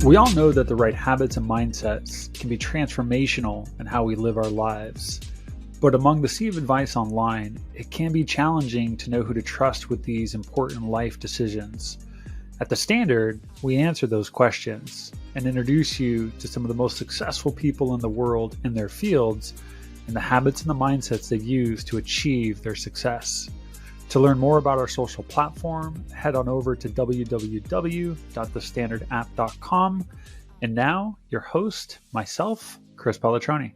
We all know that the right habits and mindsets can be transformational in how we live our lives. But among the sea of advice online, it can be challenging to know who to trust with these important life decisions. At The Standard, we answer those questions and introduce you to some of the most successful people in the world in their fields and the habits and the mindsets they use to achieve their success. To learn more about our social platform, head on over to www.thestandardapp.com. And now, your host, myself, Chris Pallatroni.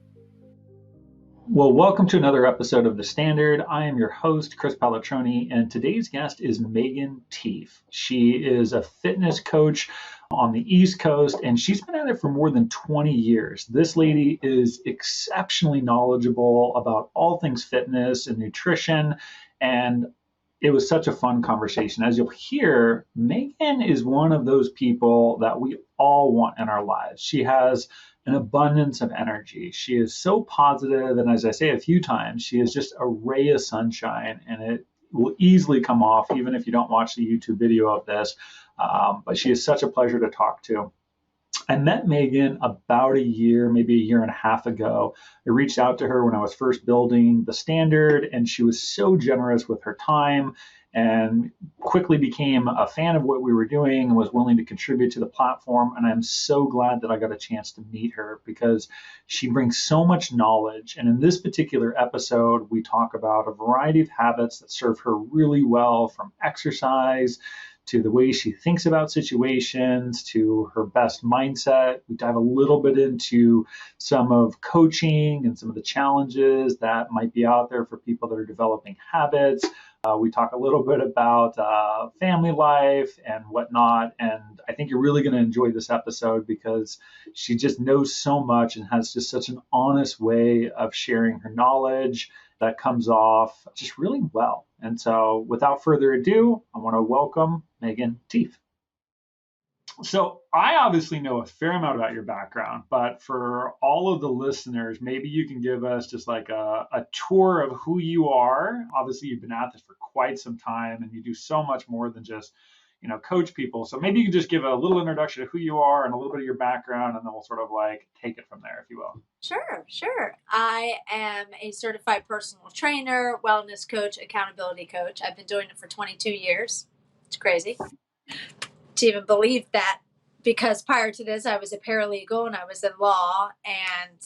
Well, welcome to another episode of The Standard. I am your host, Chris Pallatroni, and today's guest is Meghan Tieff. She is a fitness coach on the East Coast, and she's been at it for more than 20 years. This lady is exceptionally knowledgeable about all things fitness and nutrition, and it was such a fun conversation. As you'll hear, Meghan is one of those people that we all want in our lives. She has an abundance of energy. She is so positive, and as I say a few times, she is just a ray of sunshine, and it will easily come off even if you don't watch the YouTube video of this. But she is such a pleasure to talk to. I met Meghan about a year, maybe a year and a half ago. I reached out to her when I was first building The Standard, and she was so generous with her time and quickly became a fan of what we were doing and was willing to contribute to the platform. And I'm so glad that I got a chance to meet her because she brings so much knowledge. And in this particular episode, we talk about a variety of habits that serve her really well, from exercise to the way she thinks about situations, to her best mindset. We dive a little bit into some of coaching and some of the challenges that might be out there for people that are developing habits. We talk a little bit about family life and whatnot. And I think you're really going to enjoy this episode because she just knows so much and has just such an honest way of sharing her knowledge that comes off just really well. And so without further ado, I want to welcome Meghan Tieff. So I obviously know a fair amount about your background, but for all of the listeners, maybe you can give us just like a tour of who you are. Obviously, you've been at this for quite some time and you do so much more than just, coach people. So maybe you can just give a little introduction to who you are and a little bit of your background, and then we'll sort of like take it from there, if you will. Sure. I am a certified personal trainer, wellness coach, accountability coach. I've been doing it for 22 years. It's crazy to even believe that, because prior to this, I was a paralegal and I was in law, and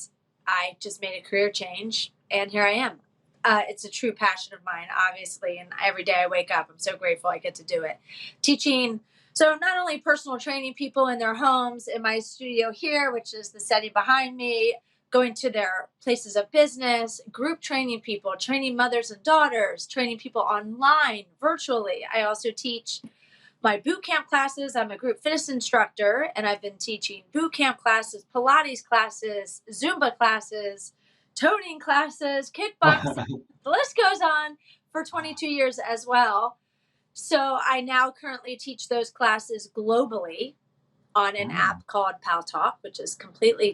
I just made a career change, and here I am. It's a true passion of mine, obviously, and every day I wake up, I'm so grateful I get to do it. Teaching, so not only personal training people in their homes, in my studio here, which is the setting behind me, going to their places of business, group training people, training mothers and daughters, training people online, virtually. I also teach my boot camp classes. I'm a group fitness instructor, and I've been teaching boot camp classes, Pilates classes, Zumba classes, toning classes, kickboxing. The list goes on, for 22 years as well. So I now currently teach those classes globally on an app called PalTalk, which is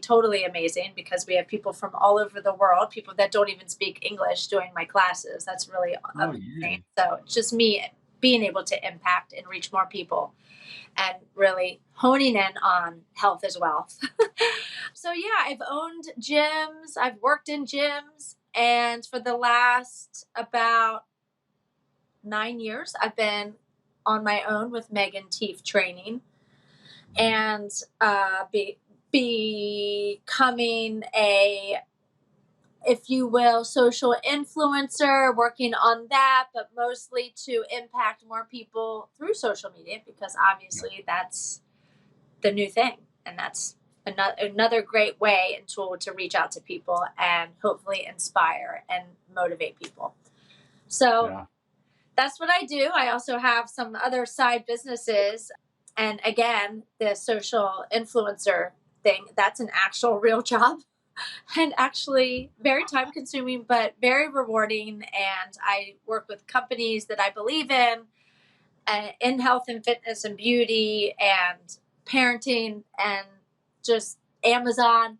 totally amazing because we have people from all over the world, people that don't even speak English, doing my classes. That's really amazing. So it's just me being able to impact and reach more people and really honing in on health as well. So yeah, I've owned gyms, I've worked in gyms, and for the last about 9 years, I've been on my own with Meghan Tieff Training, and becoming a, if you will, social influencer, working on that, but mostly to impact more people through social media, because obviously that's the new thing. And that's another great way and tool to reach out to people and hopefully inspire and motivate people. So that's what I do. I also have some other side businesses. And again, the social influencer thing, that's an actual real job. And actually very time consuming, but very rewarding. And I work with companies that I believe in health and fitness and beauty and parenting and just Amazon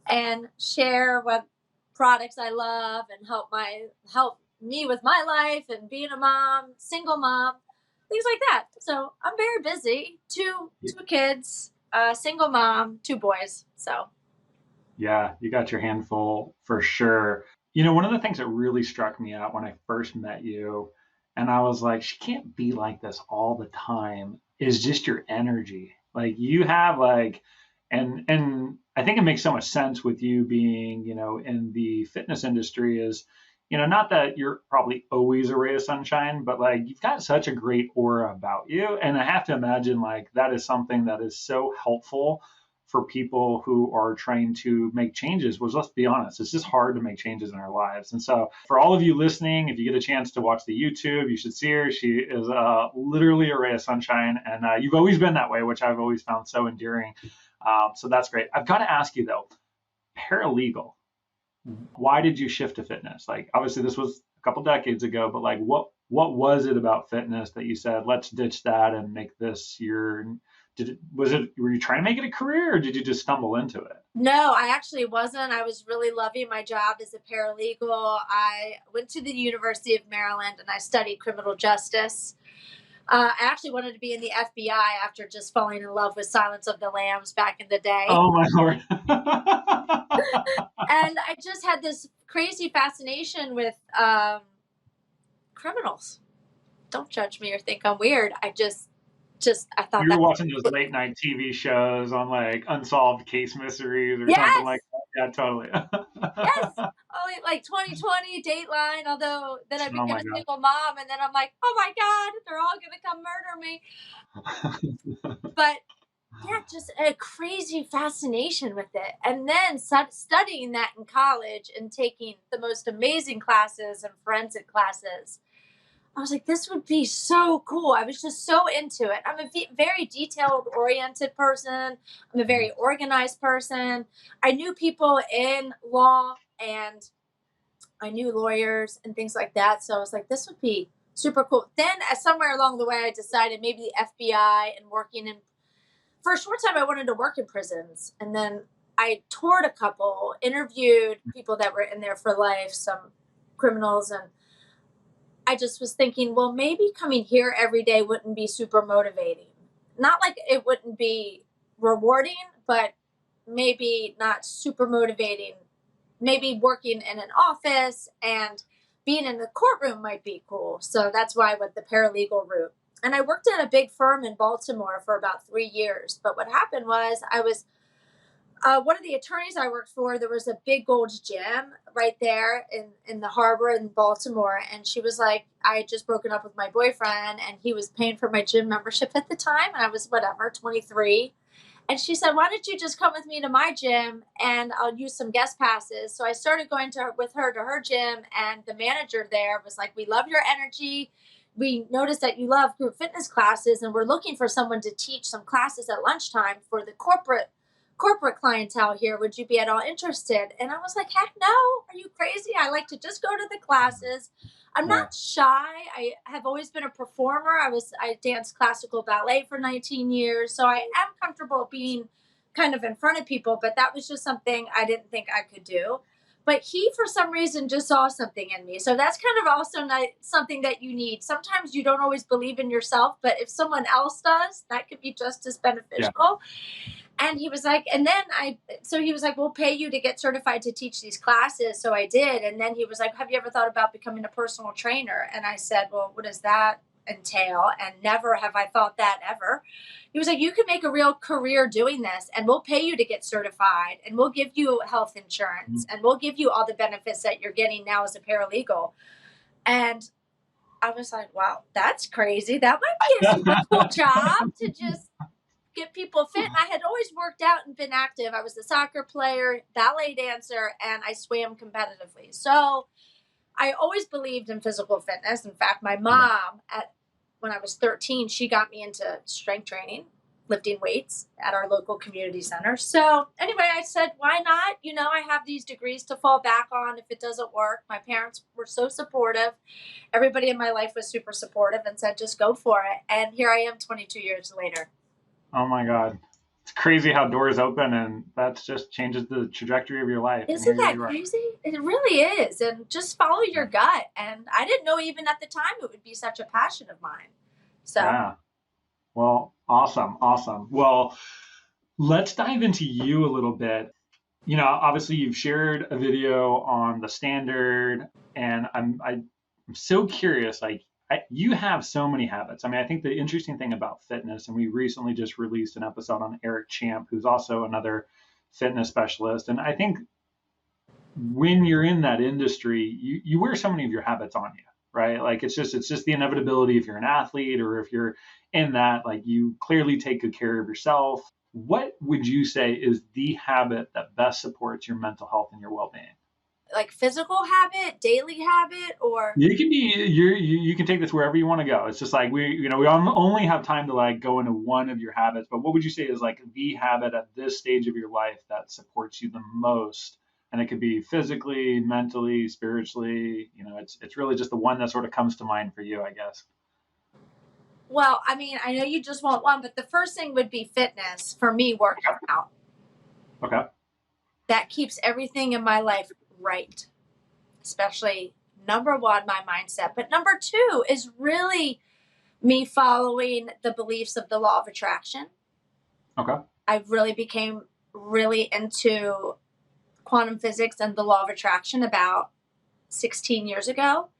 and share what products I love and help me with my life and being a mom, single mom, things like that. So I'm very busy, two kids, Single mom, 2 boys. So Yeah, you got your handful for sure. One of the things that really struck me out when I first met you, and I was like, she can't be like this all the time, is just your energy. Like you have like, and I think it makes so much sense with you being, in the fitness industry is, not that you're probably always a ray of sunshine, but like you've got such a great aura about you. And I have to imagine like that is something that is so helpful for people who are trying to make changes. Was, let's be honest, it's just hard to make changes in our lives. And so for all of you listening, if you get a chance to watch the YouTube, you should see her. She is literally a ray of sunshine, and you've always been that way, which I've always found so endearing. So that's great. I've got to ask you though, paralegal, why did you shift to fitness? Like obviously this was a couple decades ago, but like what was it about fitness that you said, let's ditch that and make this your, were you trying to make it a career, or did you just stumble into it? no, I actually wasn't. I was really loving my job as a paralegal. I went to the University of Maryland and I studied criminal justice. I actually wanted to be in the FBI after just falling in love with Silence of the Lambs back in the day. Oh my lord. And I just had this crazy fascination with criminals. Don't judge me or think I'm weird. I thought You that were watching those late night TV shows on like unsolved case mysteries or something like yes, that. Yeah, totally. yes. Oh, like 2020 Dateline. Although then I Oh became my a single mom, and then I'm like, oh my god, they're all gonna come murder me. god. But yeah, just a crazy fascination with it. And then studying that in college and taking the most amazing classes and forensic classes, I was like, this would be so cool. I was just so into it. I'm a very detailed oriented person. I'm a very organized person. I knew people in law and I knew lawyers and things like that. So I was like, this would be super cool. Then, somewhere along the way, I decided maybe the FBI and working in, for a short time, I wanted to work in prisons. And then I toured a couple, interviewed people that were in there for life, some criminals. And I just was thinking, well, maybe coming here every day wouldn't be super motivating. Not like it wouldn't be rewarding, but maybe not super motivating. Maybe working in an office and being in the courtroom might be cool. So that's why I went the paralegal route. And I worked at a big firm in Baltimore for about 3 years. But what happened was I was one of the attorneys I worked for, there was a big Gold's Gym right there in the harbor in Baltimore. And she was like, I had just broken up with my boyfriend and he was paying for my gym membership at the time. And I was, whatever, 23. And she said, why don't you just come with me to my gym and I'll use some guest passes. So I started going with her to her gym. And the manager there was like, we love your energy. We noticed that you love group fitness classes and we're looking for someone to teach some classes at lunchtime for the corporate clientele here. Would you be at all interested? And I was like, heck no. Are you crazy? I like to just go to the classes. I'm Yeah. not shy. I have always been a performer. I danced classical ballet for 19 years. So I am comfortable being kind of in front of people, but that was just something I didn't think I could do. But he, for some reason, just saw something in me. So that's kind of also not something that you need. Sometimes you don't always believe in yourself, but if someone else does, that could be just as beneficial. Yeah. And he was like, so he was like, we'll pay you to get certified to teach these classes. So I did. And then he was like, have you ever thought about becoming a personal trainer? And I said, well, what does that entail? And never have I thought that ever. He was like, you can make a real career doing this and we'll pay you to get certified and we'll give you health insurance and we'll give you all the benefits that you're getting now as a paralegal. And I was like, wow, that's crazy. That might be a super cool job to just get people fit. And I had always worked out and been active. I was a soccer player, ballet dancer, and I swam competitively. So I always believed in physical fitness. In fact, my mom, when I was 13, she got me into strength training, lifting weights at our local community center. So anyway, I said, why not? I have these degrees to fall back on if it doesn't work. My parents were so supportive. Everybody in my life was super supportive and said, just go for it. And here I am 22 years later. Oh my God. It's crazy how doors open and that just changes the trajectory of your life. Isn't that crazy? It really is. And just follow your gut. And I didn't know even at the time it would be such a passion of mine. So yeah. Well, awesome. Well, Let's dive into you a little bit. Obviously you've shared a video on the standard, and I'm so curious. Like, you have so many habits. I mean, I think the interesting thing about fitness, and we recently just released an episode on Eric Champ, who's also another fitness specialist, and I think when you're in that industry, you wear so many of your habits on you, right? Like, it's just the inevitability if you're an athlete or if you're in that, like, you clearly take good care of yourself. What would you say is the habit that best supports your mental health and your well-being? Like physical habit, daily habit, or You can take this wherever you want to go. It's just like we only have time to like go into one of your habits, but what would you say is like the habit at this stage of your life that supports you the most? And it could be physically, mentally, spiritually. It's really just the one that sort of comes to mind for you, I guess. well, I mean, I know you just want one, but the first thing would be fitness for me, working out. Okay. That keeps everything in my life right, especially number one, my mindset. But number two is really me following the beliefs of the law of attraction. Okay. I really became really into quantum physics and the law of attraction about 16 years ago.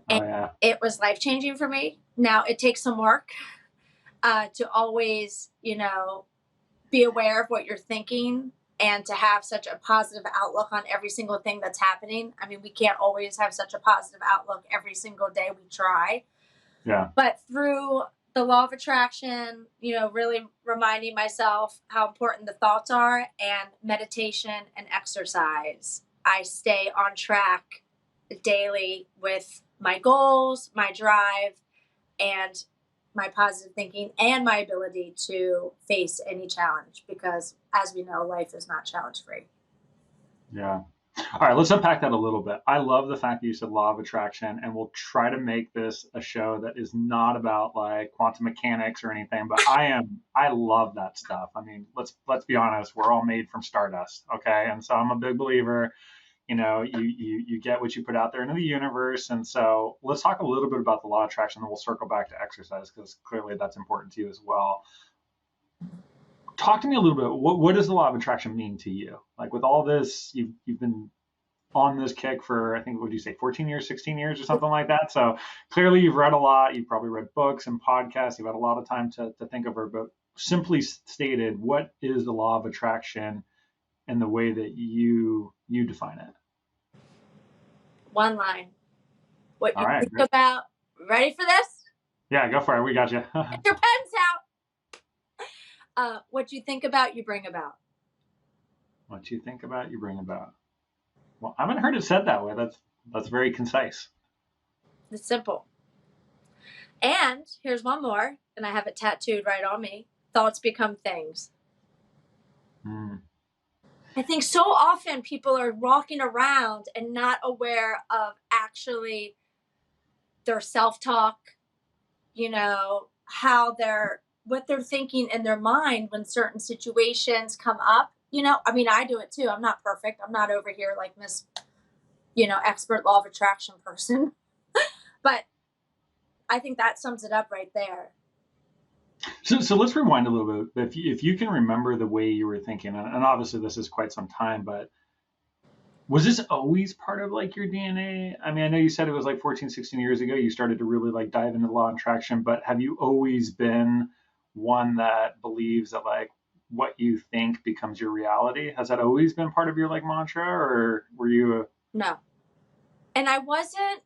And yeah. It was life-changing for me. Now it takes some work to always, be aware of what you're thinking and to have such a positive outlook on every single thing that's happening. I mean, we can't always have such a positive outlook every single day. We try. Yeah. But through the law of attraction, really reminding myself how important the thoughts are, and meditation and exercise, I stay on track daily with my goals, my drive, and my positive thinking, and my ability to face any challenge, because as we know, life is not challenge free. Yeah. All right, let's unpack that a little bit. I love the fact that you said law of attraction, and we'll try to make this a show that is not about like quantum mechanics or anything, but I love that stuff. I mean, let's be honest, we're all made from stardust, okay? And so I'm a big believer, you get what you put out there into the universe. And so let's talk a little bit about the law of attraction, and we'll circle back to exercise because clearly that's important to you as well. Talk to me a little bit. What does the law of attraction mean to you? Like, with all this, you've been on this kick for, I think, what would you say, 14 years, 16 years or something like that. So clearly you've read a lot. You've probably read books and podcasts. You've had a lot of time to think over, but simply stated, what is the law of attraction and the way that you define it? One line. What you All right, think great. about, ready for this? Yeah, go for it. We got you. Get your pens out. What you think about, you bring about. What you think about, you bring about. Well, I haven't heard it said that way. That's very concise. It's simple. And here's one more, and I have it tattooed right on me. Thoughts become things. I think so often people are walking around and not aware of actually their self-talk, what they're thinking in their mind when certain situations come up. I mean, I do it too. I'm not perfect. I'm not over here like Miss, expert law of attraction person. But I think that sums it up right there. So let's rewind a little bit. If you can remember the way you were thinking, and obviously this is quite some time, but was this always part of like your DNA? I mean, I know you said it was like 14, 16 years ago you started to really like dive into law of attraction, but have you always been one that believes that like what you think becomes your reality? Has that always been part of your like mantra, or were you No. And I wasn't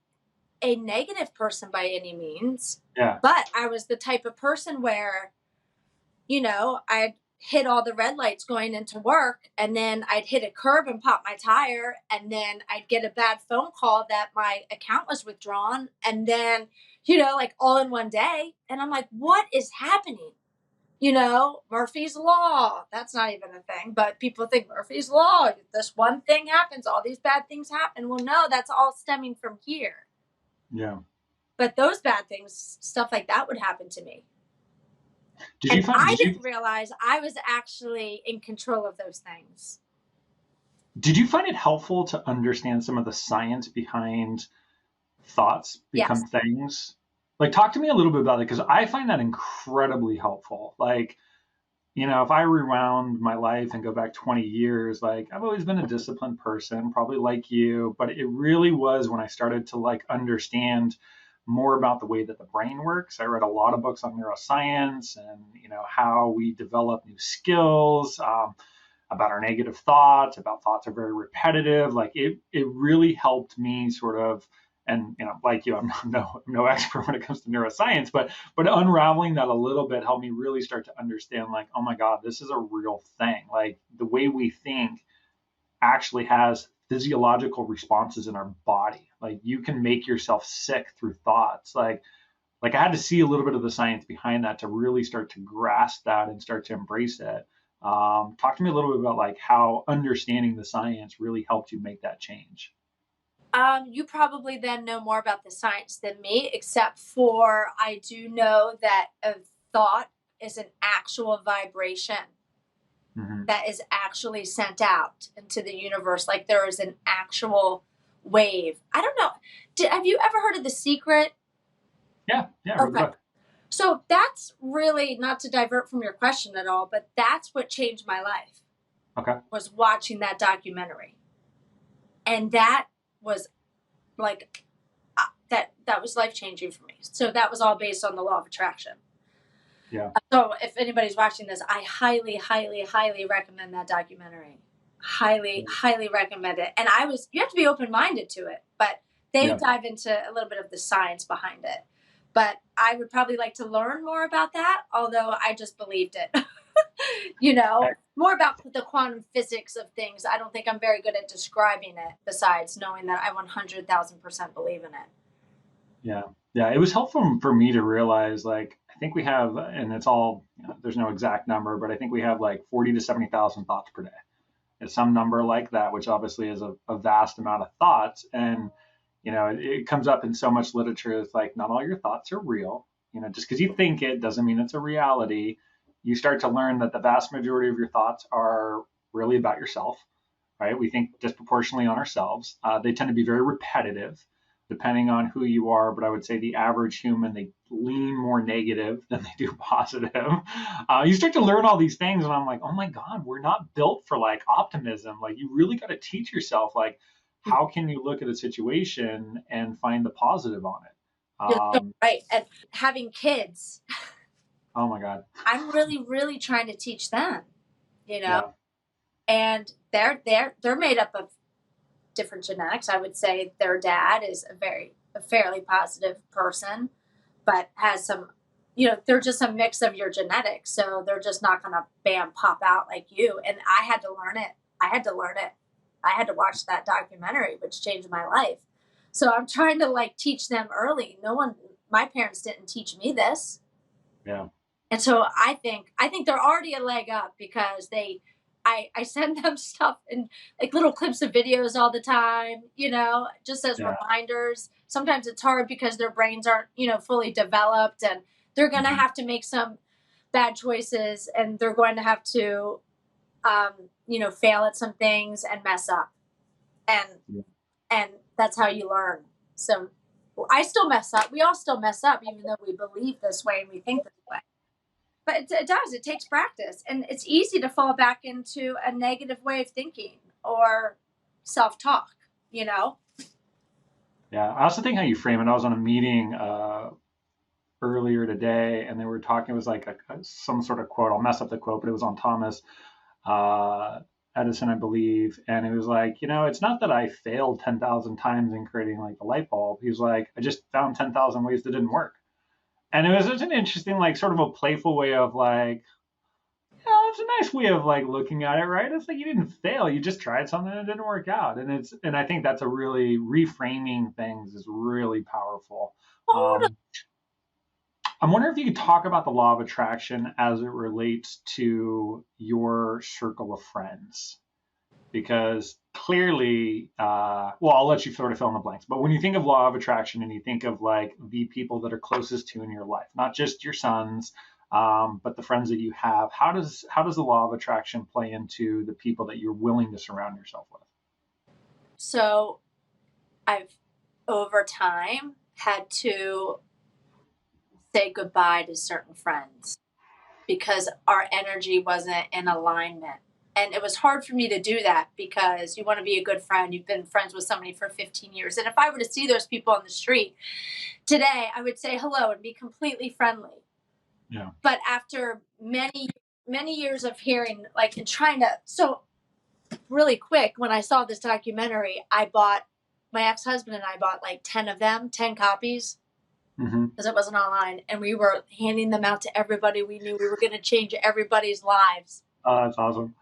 a negative person by any means. Yeah. But I was the type of person where, I'd hit all the red lights going into work, and then I'd hit a curb and pop my tire, and then I'd get a bad phone call that my account was withdrawn, and then, like all in one day. And I'm like, what is happening? Murphy's Law. That's not even a thing, but people think Murphy's Law, this one thing happens, all these bad things happen. Well, no, that's all stemming from here. Yeah. But those bad things, stuff like that would happen to me. I didn't realize I was actually in control of those things. Did you find it helpful to understand some of the science behind thoughts become things? Like, talk to me a little bit about it, because I find that incredibly helpful. Like, if I rewound my life and go back 20 years, like I've always been a disciplined person, probably like you, but it really was when I started to like understand more about the way that the brain works. I read a lot of books on neuroscience and, how we develop new skills, about our negative thoughts, about thoughts are very repetitive. Like it really helped me sort of, and like you, I'm no expert when it comes to neuroscience, but unraveling that a little bit helped me really start to understand, like, oh my God, this is a real thing. Like the way we think actually has physiological responses in our body. Like you can make yourself sick through thoughts. Like I had to see a little bit of the science behind that to really start to grasp that and start to embrace it. Talk to me a little bit about like how understanding the science really helped you make that change. You probably then know more about the science than me, except for I do know that a thought is an actual vibration Mm-hmm. that is actually sent out into the universe. Like there is an actual wave. I don't know. Have you ever heard of The Secret? Yeah, I read the Okay. book. So that's really not to divert from your question at all, but that's what changed my life Okay. was watching that documentary. And that was like that was life changing for me. So that was all based on the law of attraction. Yeah. So if anybody's watching this, I highly, highly, highly recommend that documentary. Highly, highly recommend it. And you have to be open minded to it, but they Yeah. dive into a little bit of the science behind it. But I would probably like to learn more about that, although I just believed it. More about the quantum physics of things. I don't think I'm very good at describing it, besides knowing that I 100,000% believe in it. Yeah. Yeah. It was helpful for me to realize, like, I think we have, and it's all, there's no exact number, but I think we have like 40 to 70,000 thoughts per day. It's some number like that, which obviously is a vast amount of thoughts. And, it comes up in so much literature. It's like, not all your thoughts are real. Just because you think it doesn't mean it's a reality. You start to learn that the vast majority of your thoughts are really about yourself, right? We think disproportionately on ourselves. They tend to be very repetitive depending on who you are. But I would say the average human, they lean more negative than they do positive. You start to learn all these things, and I'm like, oh my God, we're not built for like optimism. Like you really got to teach yourself, like, how can you look at a situation and find the positive on it? You're so right. And having kids, Oh my God. I'm really, really trying to teach them, you know, Yeah. and they're made up of different genetics. I would say their dad is a fairly positive person, but has some, they're just a mix of your genetics. So they're just not going to bam pop out like you. And I had to learn it. I had to learn it. I had to watch that documentary, which changed my life. So I'm trying to like teach them early. My parents didn't teach me this. Yeah. And so I think they're already a leg up because I send them stuff and like little clips of videos all the time, just as Yeah. reminders. Sometimes it's hard because their brains aren't, fully developed and they're going to Mhm. have to make some bad choices and they're going to have to, fail at some things and mess up. And, Yeah. and that's how you learn. So I still mess up. We all still mess up, even though we believe this way and we think this way. But it does. It takes practice, and it's easy to fall back into a negative way of thinking or self-talk. You know. Yeah. I also think how you frame it. I was on a meeting earlier today, and they were talking. It was like some sort of quote. I'll mess up the quote, but it was on Thomas uh, Edison, I believe, and it was like, it's not that I failed 10,000 times in creating like the light bulb. He was like, I just found 10,000 ways that didn't work, and it was such an interesting, like, sort of a playful way of like. Yeah, it's a nice way of like looking at it, right? It's like you didn't fail; you just tried something and it didn't work out, and I think that's a really reframing things is really powerful. Totally. Um, I'm wondering if you could talk about the law of attraction as it relates to your circle of friends, because clearly, well, I'll let you sort of fill in the blanks. But when you think of law of attraction and you think of like the people that are closest to in your life, not just your sons, but the friends that you have, how does the law of attraction play into the people that you're willing to surround yourself with? So I've over time had to say goodbye to certain friends. because our energy wasn't in alignment. And it was hard for me to do that because you want to be a good friend. You've been friends with somebody for 15 years. And if I were to see those people on the street today, I would say hello and be completely friendly. Yeah. But after many, many years of hearing, like, and trying to, so really quick, when I saw this documentary, my ex-husband and I bought like 10 of them, 10 copies, because it wasn't online. And we were handing them out to everybody we knew. We were going to change everybody's lives. Oh, that's awesome.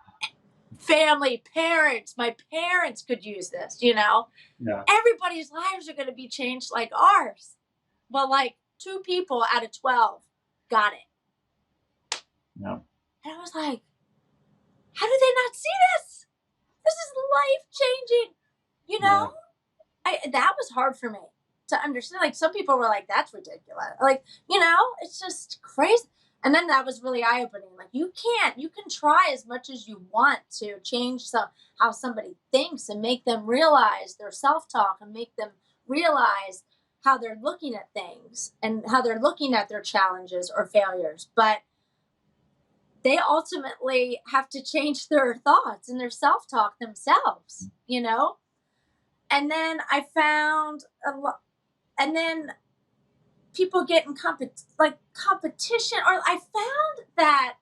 Family, parents, my parents could use this, you know? Yeah. Everybody's lives are going to be changed like ours. Well, like 2 people out of 12 got it. Yeah. And I was like, how do they not see this? This is life-changing, you know? Yeah. That was hard for me to understand. Like, some people were like, that's ridiculous. Like, you know, it's just crazy. And then that was really eye-opening. Like, you can try as much as you want to change how somebody thinks and make them realize their self-talk and make them realize how they're looking at things and how they're looking at their challenges or failures. But they ultimately have to change their thoughts and their self-talk themselves, you know? And then I found and then people get in competition, or I found that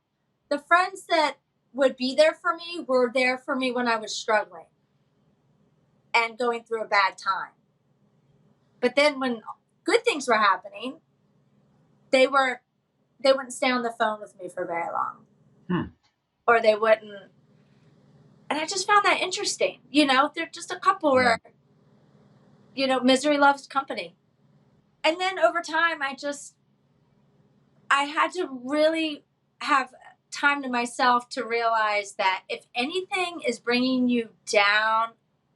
the friends that would be there for me were there for me when I was struggling and going through a bad time. But then when good things were happening, they wouldn't stay on the phone with me for very long. Or they wouldn't. And I just found that interesting. You know, they're just a couple where, you know, misery loves company. And then over time, I had to really have time to myself to realize that if anything is bringing you down,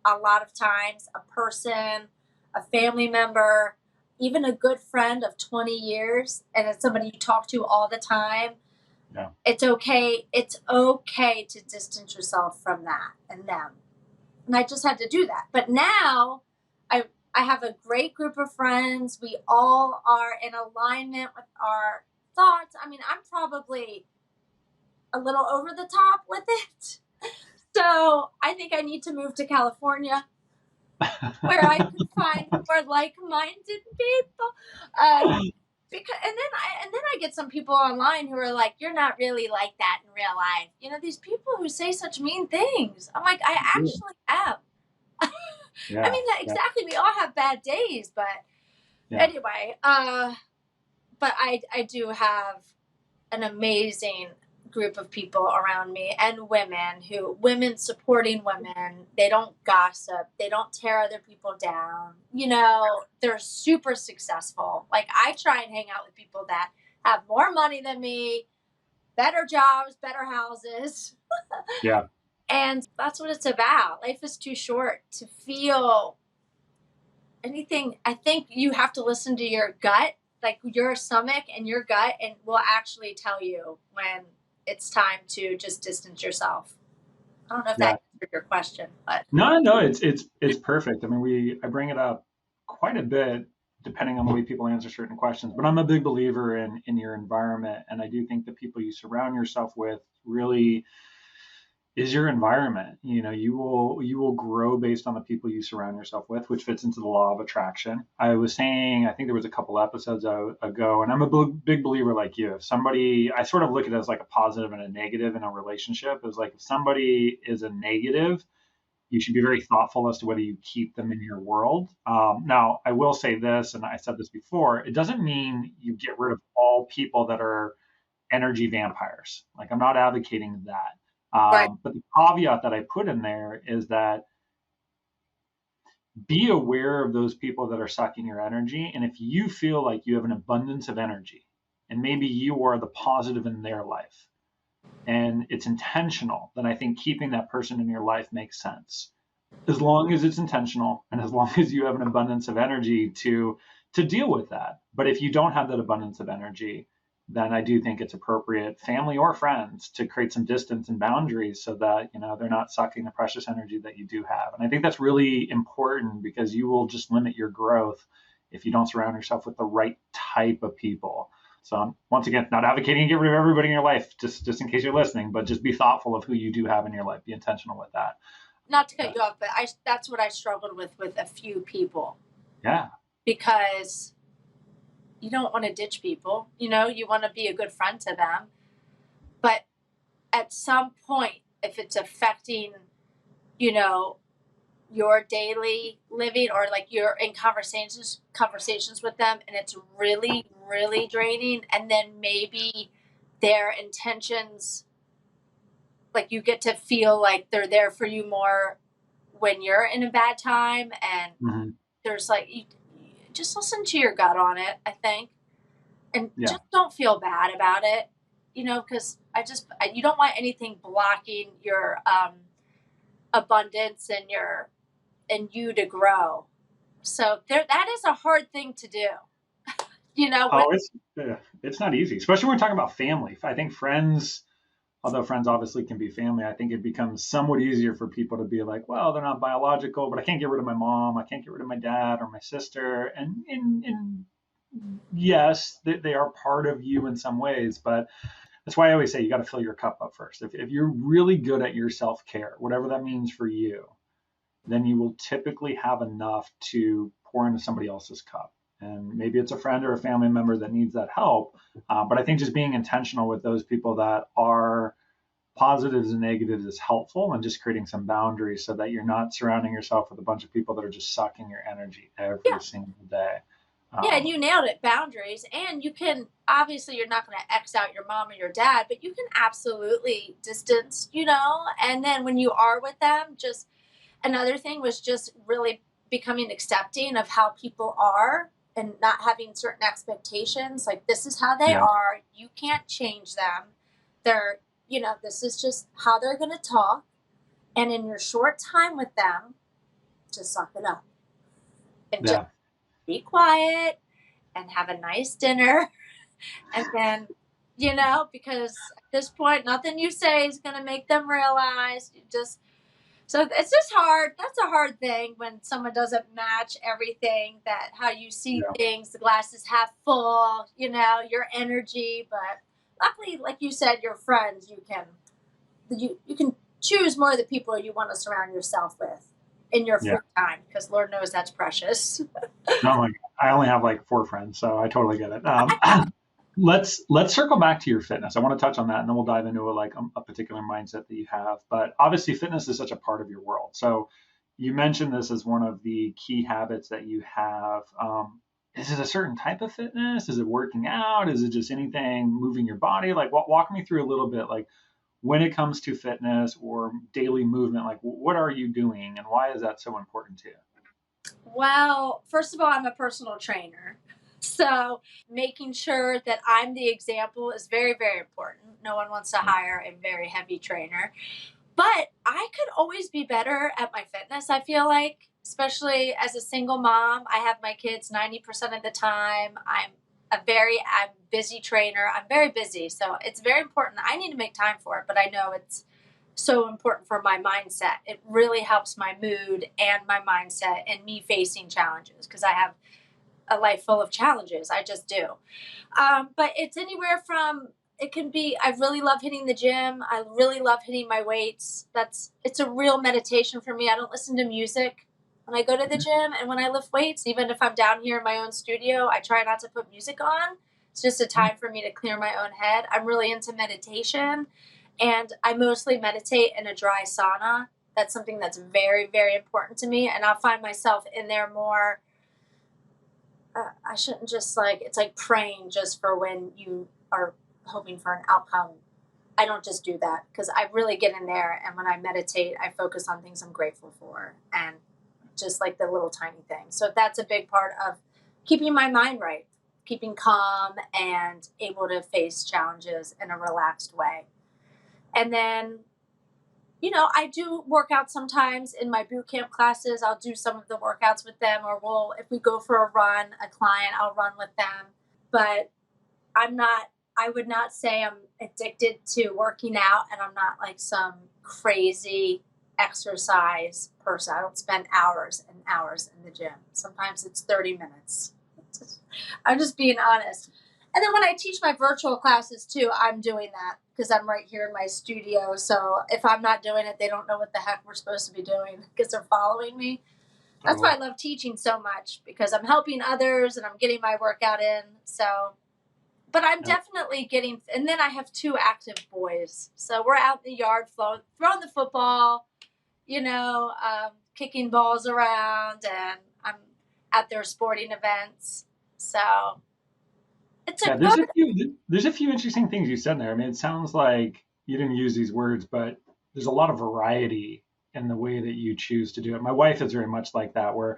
a lot of times, a person, a family member, even a good friend of 20 years, and it's somebody you talk to all the time, it's okay. It's okay to distance yourself from that and them. And I just had to do that. But now I have a great group of friends. We all are in alignment with our thoughts. I mean, I'm probably a little over the top with it. So I think I need to move to California where I can find more like-minded people. Because and then I get some people online who are like, you're not really like that in real life. You know, these people who say such mean things. I'm like, I actually am. I mean, exactly. We all have bad days, but anyway, but I do have an amazing group of people around me, and women supporting women. They don't gossip. They don't tear other people down. You know, they're super successful. Like, I try and hang out with people that have more money than me, better jobs, better houses. Yeah. And that's what it's about. Life is too short to feel anything. I think you have to listen to your gut, like your stomach and your gut, and will actually tell you when it's time to just distance yourself. I don't know if that answered your question, but no, it's perfect. I mean, I bring it up quite a bit depending on the way people answer certain questions, but I'm a big believer in your environment, and I do think the people you surround yourself with really is your environment. You know, you will grow based on the people you surround yourself with, which fits into the law of attraction. I was saying, I think there was a couple episodes ago, and I'm a big believer like you. If somebody, I sort of look at it as like a positive and a negative in a relationship. It's like if somebody is a negative, you should be very thoughtful as to whether you keep them in your world. Now, I will say this, and I said this before, it doesn't mean you get rid of all people that are energy vampires. Like, I'm not advocating that. But the caveat that I put in there is that be aware of those people that are sucking your energy. And if you feel like you have an abundance of energy, and maybe you are the positive in their life, and it's intentional, then I think keeping that person in your life makes sense. As long as it's intentional and as long as you have an abundance of energy to deal with that. But if you don't have that abundance of energy, then I do think it's appropriate, family or friends, to create some distance and boundaries so that, you know, they're not sucking the precious energy that you do have. And I think that's really important because you will just limit your growth if you don't surround yourself with the right type of people. So once again, not advocating to get rid of everybody in your life, just in case you're listening, but just be thoughtful of who you do have in your life. Be intentional with that. Not to cut you off, but that's what I struggled with a few people. Yeah. Because you don't want to ditch people, you want to be a good friend to them. But at some point, if it's affecting, your daily living, or like you're in conversations with them, and it's really, really draining, and then maybe their intentions, like you get to feel like they're there for you more when you're in a bad time, and there's like, you just listen to your gut on it, I think, and just don't feel bad about it, because you don't want anything blocking your abundance and you to grow. So that is a hard thing to do. It's not easy, especially when we're talking about family. I think friends, although friends obviously can be family, I think it becomes somewhat easier for people to be like, well, they're not biological, but I can't get rid of my mom, I can't get rid of my dad or my sister. And yes, they are part of you in some ways, but that's why I always say you got to fill your cup up first. If you're really good at your self-care, whatever that means for you, then you will typically have enough to pour into somebody else's cup. And maybe it's a friend or a family member that needs that help. But I think just being intentional with those people that are positives and negatives is helpful, and just creating some boundaries so that you're not surrounding yourself with a bunch of people that are just sucking your energy every single day. And you nailed it, boundaries. And you can, obviously you're not going to X out your mom or your dad, but you can absolutely distance, and then when you are with them, just another thing was just really becoming accepting of how people are and not having certain expectations. Like, this is how they are. You can't change them. They're, this is just how they're going to talk. And in your short time with them, just suck it up and just be quiet and have a nice dinner. And then, because at this point, nothing you say is going to make them realize. So it's just hard. That's a hard thing when someone doesn't match everything, that how you see things, the glass is half full, your energy. But luckily, like you said, your friends, you can choose more of the people you want to surround yourself with in your free time, because Lord knows that's precious. No, I only have like 4 friends, so I totally get it. Let's circle back to your fitness. I want to touch on that, and then we'll dive into a particular mindset that you have. But obviously, fitness is such a part of your world. So you mentioned this as one of the key habits that you have. Is it a certain type of fitness? Is it working out? Is it just anything moving your body? Like, walk me through a little bit, like when it comes to fitness or daily movement, like what are you doing and why is that so important to you? Well, first of all, I'm a personal trainer. So making sure that I'm the example is very, very important. No one wants to hire a very heavy trainer. But I could always be better at my fitness, I feel like, especially as a single mom. I have my kids 90% of the time. I'm busy trainer. I'm very busy. So it's very important. I need to make time for it, but I know it's so important for my mindset. It really helps my mood and my mindset and me facing challenges, because I have a life full of challenges. I just do. But it's anywhere from, it can be, I really love hitting the gym. I really love hitting my weights. It's a real meditation for me. I don't listen to music when I go to the gym, and when I lift weights, even if I'm down here in my own studio, I try not to put music on. It's just a time for me to clear my own head. I'm really into meditation, and I mostly meditate in a dry sauna. That's something that's very, very important to me. And I'll find myself in there more. I shouldn't just it's like praying just for when you are hoping for an outcome. I don't just do that, because I really get in there. And when I meditate, I focus on things I'm grateful for, and just like the little tiny things. So that's a big part of keeping my mind right, keeping calm and able to face challenges in a relaxed way. And then, I do work out sometimes in my boot camp classes. I'll do some of the workouts with them, or if we go for a run, a client, I'll run with them. But I would not say I'm addicted to working out, and I'm not like some crazy exercise person. I don't spend hours and hours in the gym. Sometimes it's 30 minutes. I'm just being honest. And then when I teach my virtual classes too, I'm doing that because I'm right here in my studio. So if I'm not doing it, they don't know what the heck we're supposed to be doing because they're following me. That's why I love teaching so much, because I'm helping others and I'm getting my workout in. So, but I'm definitely getting, and then I have 2 active boys. So we're out in the yard throwing the football, kicking balls around, and I'm at their sporting events. So it's a good. There's a few interesting things you said there. I mean, it sounds like you didn't use these words, but there's a lot of variety in the way that you choose to do it. My wife is very much like that, where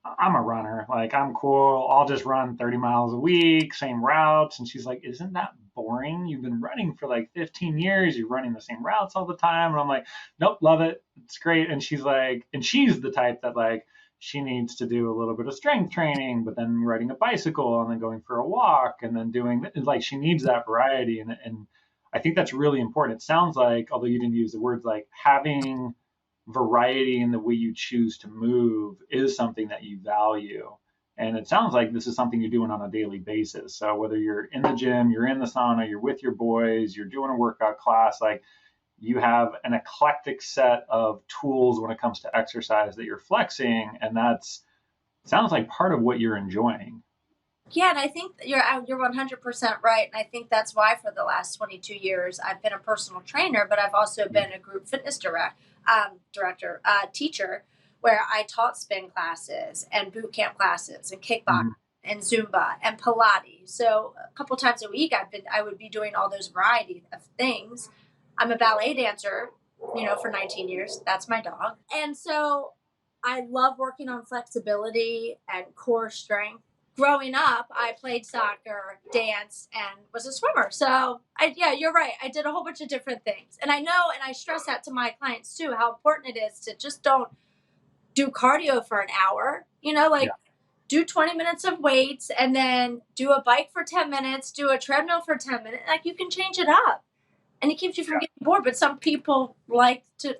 I'm a runner. Like, I'm cool. I'll just run 30 miles a week, same routes. And she's like, isn't that boring? You've been running for like 15 years. You're running the same routes all the time. And I'm like, nope, love it. It's great. And she's the type that like, she needs to do a little bit of strength training, but then riding a bicycle and then going for a walk and then doing like, she needs that variety. And I think that's really important. It sounds like, although you didn't use the words, like having variety in the way you choose to move is something that you value. And it sounds like this is something you're doing on a daily basis. So whether you're in the gym, you're in the sauna, you're with your boys, you're doing a workout class, like you have an eclectic set of tools when it comes to exercise that you're flexing. And sounds like part of what you're enjoying. Yeah, and I think you're 100% right. And I think that's why for the last 22 years, I've been a personal trainer, but I've also been a group fitness teacher, where I taught spin classes and boot camp classes and kickboxing and Zumba and Pilates. So a couple times a week, I would be doing all those variety of things. I'm a ballet dancer, for 19 years. That's my dog. And so I love working on flexibility and core strength. Growing up, I played soccer, danced, and was a swimmer. So, you're right. I did a whole bunch of different things. And I know, and I stress that to my clients too, how important it is to just don't do cardio for an hour, do 20 minutes of weights and then do a bike for 10 minutes, do a treadmill for 10 minutes. Like, you can change it up and it keeps you from getting bored. But some people like to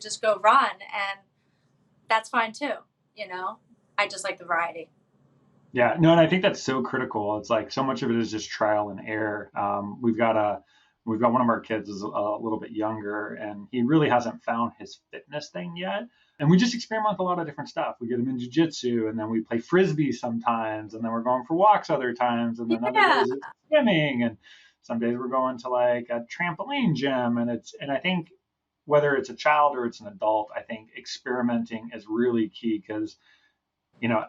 just go run, and that's fine too. I just like the variety. Yeah, no, and I think that's so critical. It's like so much of it is just trial and error. We've got one of our kids is a little bit younger, and he really hasn't found his fitness thing yet. And we just experiment with a lot of different stuff. We get him in jiu-jitsu, and then we play frisbee sometimes, and then we're going for walks other times, and then other days it's swimming, and some days we're going to like a trampoline gym. And I think whether it's a child or it's an adult, I think experimenting is really key because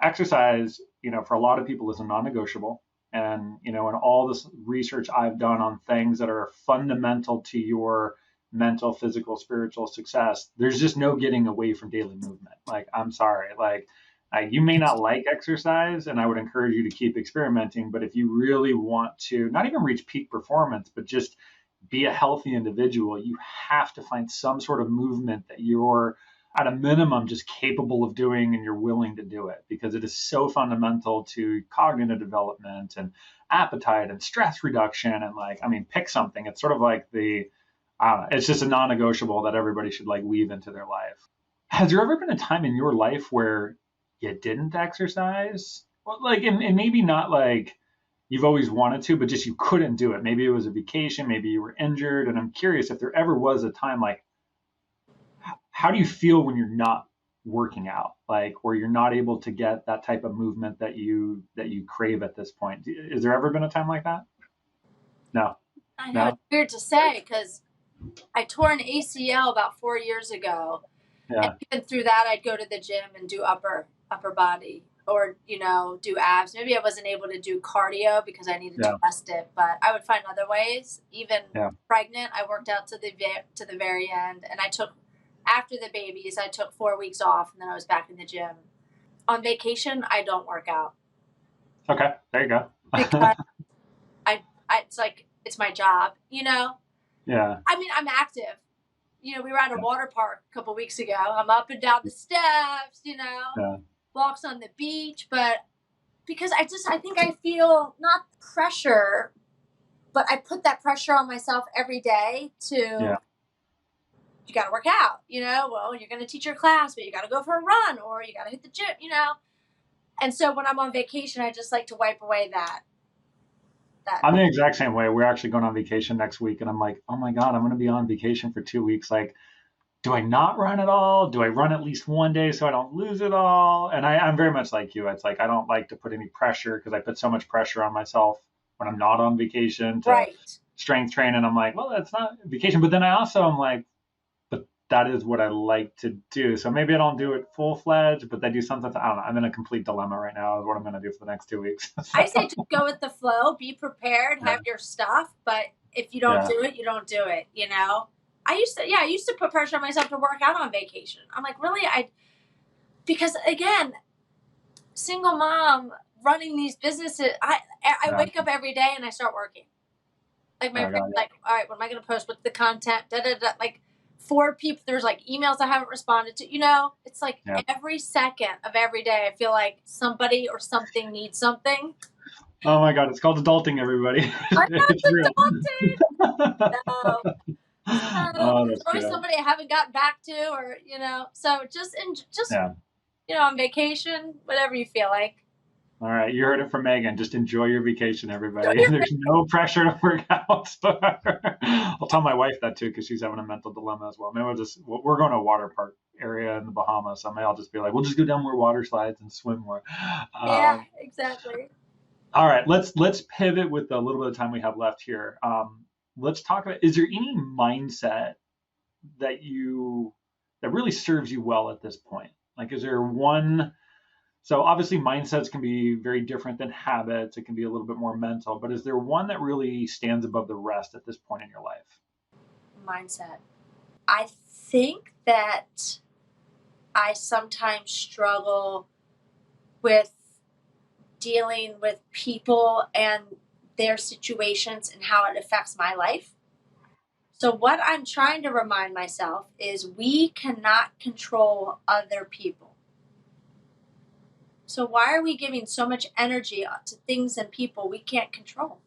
exercise, for a lot of people is a non-negotiable. And, in all this research I've done on things that are fundamental to your mental, physical, spiritual success, there's just no getting away from daily movement. Like, I'm sorry, you may not like exercise, and I would encourage you to keep experimenting. But if you really want to not even reach peak performance, but just be a healthy individual, you have to find some sort of movement that you're at a minimum just capable of doing and you're willing to do it, because it is so fundamental to cognitive development and appetite and stress reduction. And pick something. It's sort of like it's just a non-negotiable that everybody should weave into their life. Has there ever been a time in your life where you didn't exercise? Well, and maybe not like you've always wanted to, but just you couldn't do it. Maybe it was a vacation, maybe you were injured. And I'm curious if there ever was a time how do you feel when you're not working out, where you're not able to get that type of movement that you crave at this point? Has there ever been a time like that? No. I know. It's weird to say because I tore an ACL about 4 years ago. Yeah. And even through that, I'd go to the gym and do upper body or, do abs. Maybe I wasn't able to do cardio because I needed to rest it, but I would find other ways. Even pregnant, I worked out to the very end, and after the babies, I took 4 weeks off, and then I was back in the gym. On vacation, I don't work out. Okay, there you go. Because it's my job, Yeah. I'm active. We were at a water park a couple weeks ago. I'm up and down the steps, walks on the beach, but because I think I feel not pressure, but I put that pressure on myself every day to... You got to work out, well, you're going to teach your class, but you got to go for a run or you got to hit the gym, And so when I'm on vacation, I just like to wipe away that that. I'm the exact same way. We're actually going on vacation next week, and I'm like, oh my God, I'm going to be on vacation for 2 weeks. Like, do I not run at all? Do I run at least one day so I don't lose it all? And I'm very much like you. It's like I don't like to put any pressure because I put so much pressure on myself when I'm not on vacation to Right. strength train. And I'm like, well, that's not vacation. But then I also am like, but that is what I like to do. So maybe I don't do it full fledged, but I do something. I don't know. I'm in a complete dilemma right now. Is what I'm going to do for the next 2 weeks. I say just go with the flow, be prepared, Yeah, have your stuff, but if you don't yeah, do it, you don't do it, you know? I used to put pressure on myself to work out on vacation. I'm like, really? Because again, single mom running these businesses, I yeah. wake up every day and I start working. Like my I got brain's you. like, all right, what am I going to post? What's the content? Da, da, da. Like 4 people, there's like emails I haven't responded to. It's like Yeah. every second of every day, I feel like somebody or something needs something. Oh my God, it's called adulting, everybody. I'm It's real. not adulting. No. Oh, There's that's always good. somebody I haven't gotten back to, or so just Yeah. on vacation, whatever you feel like. All right, you heard it from Megan. Just enjoy your vacation, Enjoy everybody. your There's no pressure to work out. I'll tell my wife that too because she's having a mental dilemma as well. Maybe we're going to a water park area in the Bahamas. So maybe I'll just be like, we'll just go down more water slides and swim more. Yeah, exactly. All right, let's pivot with the little bit of time we have left here. Let's talk about, is there any mindset that that really serves you well at this point? Like, is there one? So obviously mindsets can be very different than habits. It can be a little bit more mental, but is there one that really stands above the rest at this point in your life? Mindset. I think that I sometimes struggle with dealing with people and their situations and how it affects my life. So, what I'm trying to remind myself is we cannot control other people. So, why are we giving so much energy to things and people we can't control?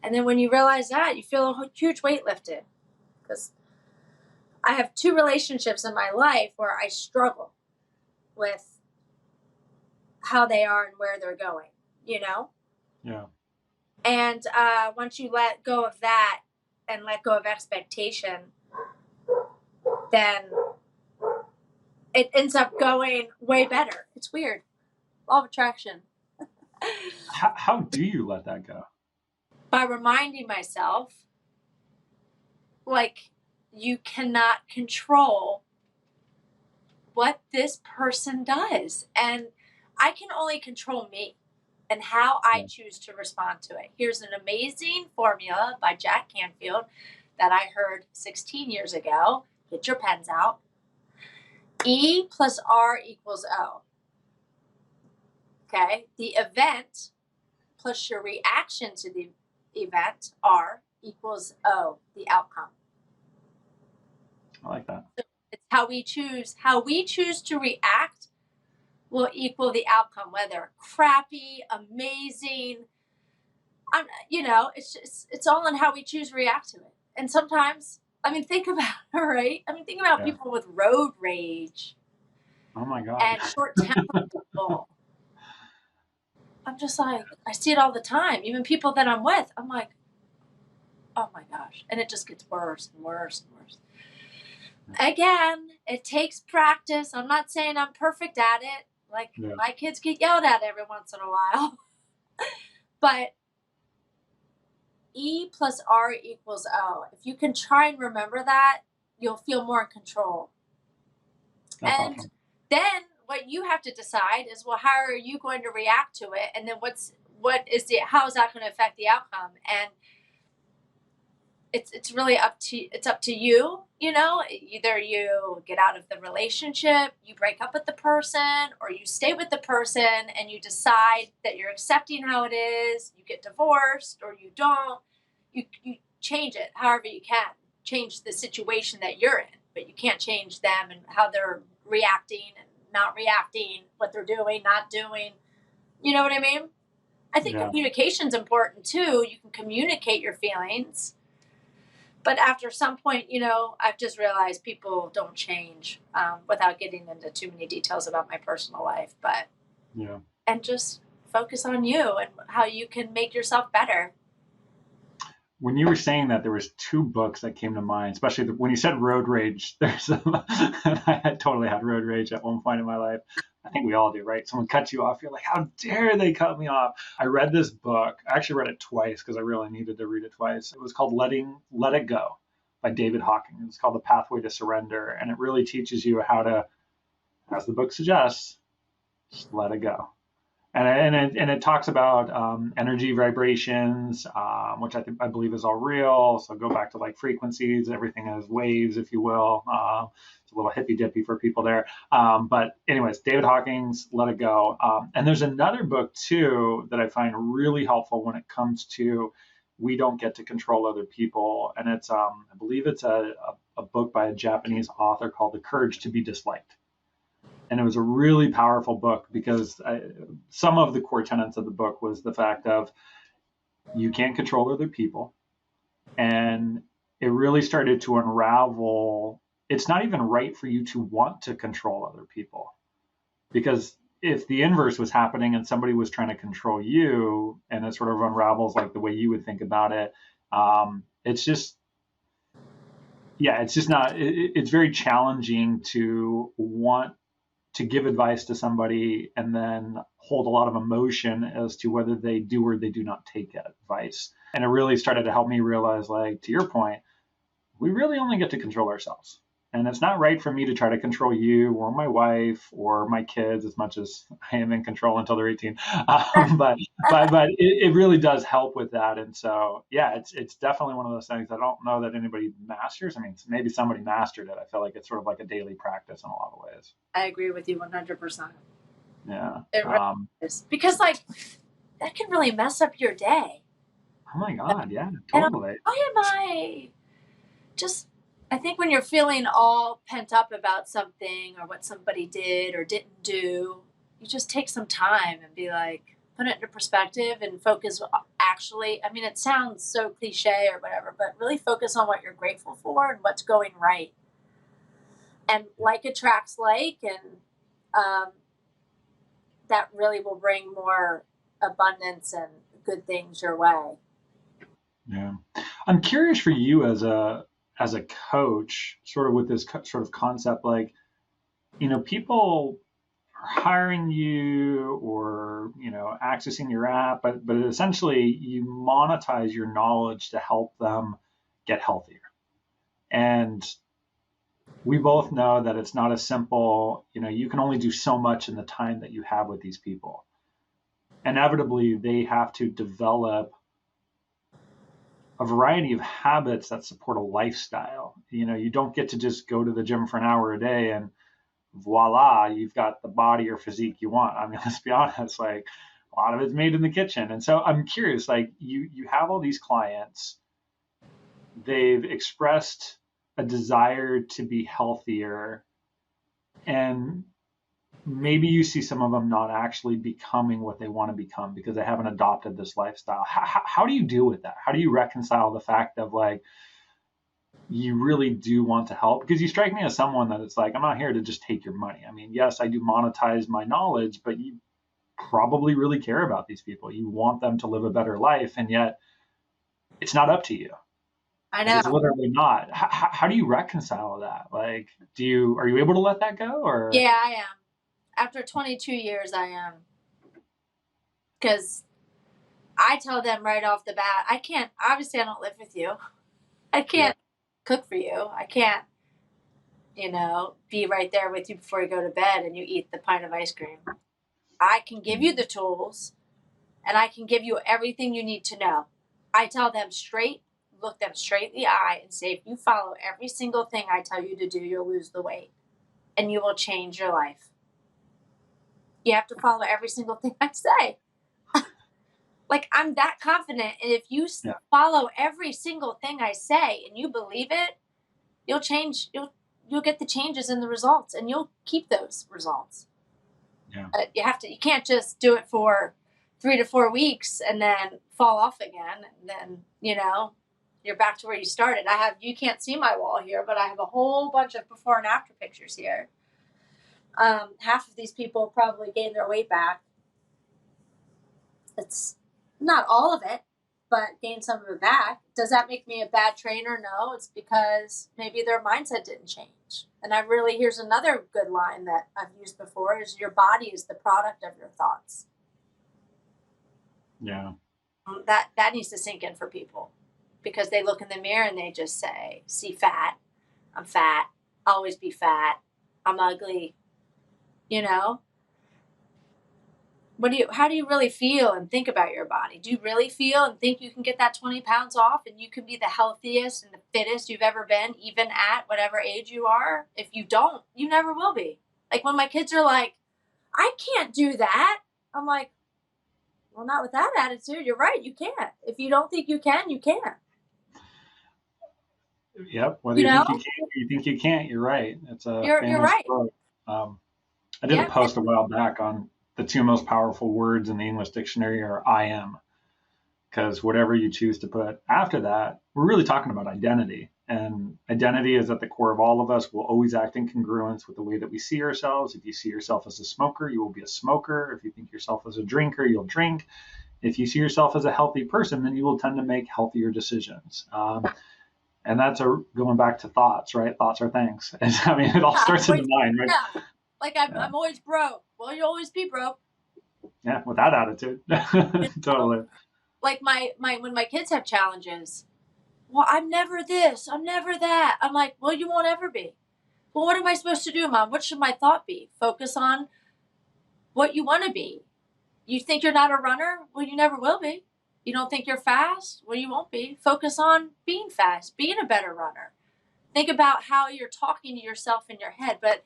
And then when you realize that, you feel a huge weight lifted. Because I have 2 relationships in my life where I struggle with how they are and where they're going, you know? Yeah. And once you let go of that and let go of expectation, then it ends up going way better. It's weird. Law of attraction. How do you let that go? By reminding myself, like, you cannot control what this person does. And I can only control me and how I Yeah. choose to respond to it. Here's an amazing formula by Jack Canfield that I heard 16 years ago. Get your pens out. E plus R equals O. Okay. The event plus your reaction to the event, R, equals O, the outcome. I like that. It's how we choose to react will equal the outcome, whether crappy, amazing. It's all in how we choose to react to it. And sometimes, think about it, right? Think about Yeah. people with road rage Oh my God. and short temper people. I'm just like, I see it all the time. Even people that I'm with, I'm like, oh my gosh. And it just gets worse and worse and worse. Again, it takes practice. I'm not saying I'm perfect at it. Like, Yeah. my kids get yelled at every once in a while. But E plus R equals O. If you can try and remember that, you'll feel more in control. That's And awesome. then what you have to decide is, well, how are you going to react to it? And then how is that going to affect the outcome? And it's really up to you. Either you get out of the relationship, you break up with the person, or you stay with the person and you decide that you're accepting how it is. You get divorced or you don't. You change it however you can. Change the situation that you're in, but you can't change them and how they're reacting and not reacting, what they're doing, not doing. You know what I mean? I think Yeah. communication's important too. You can communicate your feelings. But after some point, I've just realized people don't change, without getting into too many details about my personal life. But Yeah. and just focus on you and how you can make yourself better. When you were saying that, there was two books that came to mind, especially when you said road rage. And I had totally had road rage at one point in my life. I think we all do, right? Someone cuts you off, you're like, how dare they cut me off? I read this book. I actually read it twice because I really needed to read it twice. It was called Let It Go by David Hawkins. It's called The Pathway to Surrender. And it really teaches you how to, as the book suggests, just let it go. And it talks about energy vibrations, which I believe is all real. So go back to like frequencies, everything has waves, if you will. It's a little hippy dippy for people there. But anyways, David Hawkins, Let It Go. And there's another book too that I find really helpful when it comes to we don't get to control other people. And it's I believe it's a book by a Japanese author called The Courage to be Disliked. And it was a really powerful book because some of the core tenets of the book was the fact of you can't control other people. And it really started to unravel. It's not even right for you to want to control other people. Because if the inverse was happening and somebody was trying to control you and it sort of unravels like the way you would think about it, it's just not, it's very challenging to want to give advice to somebody and then hold a lot of emotion as to whether they do or they do not take advice. And it really started to help me realize, like, to your point, we really only get to control ourselves. And it's not right for me to try to control you or my wife or my kids as much as I am in control until they're 18. But it really does help with that. And so, yeah, it's definitely one of those things I don't know that anybody masters. I mean, maybe somebody mastered it. I feel like it's sort of like a daily practice in a lot of ways. I agree with you 100%. Yeah. It really is. Because, like, that can really mess up your day. Oh, my God. Yeah, totally. Why am I just... I think when you're feeling all pent up about something or what somebody did or didn't do, you just take some time and be like, put it into perspective and focus. Actually, I mean, it sounds so cliche or whatever, but really focus on what you're grateful for and what's going right. And like attracts like, and that really will bring more abundance and good things your way. Yeah. I'm curious for you as a coach, sort of with this sort of concept, like, people are hiring you or, accessing your app, but essentially you monetize your knowledge to help them get healthier. And we both know that it's not as simple, you can only do so much in the time that you have with these people. Inevitably, they have to develop a variety of habits that support a lifestyle. You don't get to just go to the gym for an hour a day and voila, you've got the body or physique you want. I mean, let's be honest, like a lot of it's made in the kitchen. And so I'm curious, like you have all these clients, they've expressed a desire to be healthier, and maybe you see some of them not actually becoming what they want to become because they haven't adopted this lifestyle. How do you deal with that? How do you reconcile the fact of like, you really do want to help? Because you strike me as someone that it's like, I'm not here to just take your money. I mean, yes, I do monetize my knowledge, but you probably really care about these people. You want them to live a better life, and yet it's not up to you. I know. It's literally not. How do you reconcile that? Like, are you able to let that go? Or yeah, I am. After 22 years, I am. Because I tell them right off the bat, I can't, obviously I don't live with you. I can't cook for you. I can't, be right there with you before you go to bed and you eat the pint of ice cream. I can give you the tools and I can give you everything you need to know. I tell them look them straight in the eye and say, if you follow every single thing I tell you to do, you'll lose the weight and you will change your life. You have to follow every single thing I say. Like, I'm that confident. And if you follow every single thing I say and you believe it, you'll change. You'll get the changes in the results and you'll keep those results. Yeah. You can't just do it for 3 to 4 weeks and then fall off again. And then, you're back to where you started. You can't see my wall here, but I have a whole bunch of before and after pictures here. Half of these people probably gained their weight back. It's not all of it, but gain some of it back. Does that make me a bad trainer? No, it's because maybe their mindset didn't change. And here's another good line that I've used before is your body is the product of your thoughts. Yeah. That needs to sink in for people, because they look in the mirror and they just say, see fat, I'm fat, I'll always be fat, I'm ugly, you know? How do you really feel and think about your body? Do you really feel and think you can get that 20 pounds off and you can be the healthiest and the fittest you've ever been, even at whatever age you are? If you don't, you never will be. Like when my kids are like, I can't do that. I'm like, well, not with that attitude. You're right. You can't. If you don't think you can, you can't. Yep. Whether you think you can or you think you can't, you're right. It's a you're right. quote. I did a post a while back on the two most powerful words in the English dictionary are I am, because whatever you choose to put after that, we're really talking about identity. And identity is at the core of all of us. We'll always act in congruence with the way that we see ourselves. If you see yourself as a smoker, you will be a smoker. If you think yourself as a drinker, you'll drink. If you see yourself as a healthy person, then you will tend to make healthier decisions. And that's going back to thoughts, right? Thoughts are things. I mean, it all starts in the mind, right? Yeah. Like I'm always broke. Well, you'll always be broke. Yeah, with that attitude. Totally. Like when my kids have challenges, well, I'm never this, I'm never that. I'm like, well, you won't ever be. Well, what am I supposed to do, Mom? What should my thought be? Focus on what you want to be. You think you're not a runner? Well, you never will be. You don't think you're fast? Well, you won't be. Focus on being fast, being a better runner. Think about how you're talking to yourself in your head. But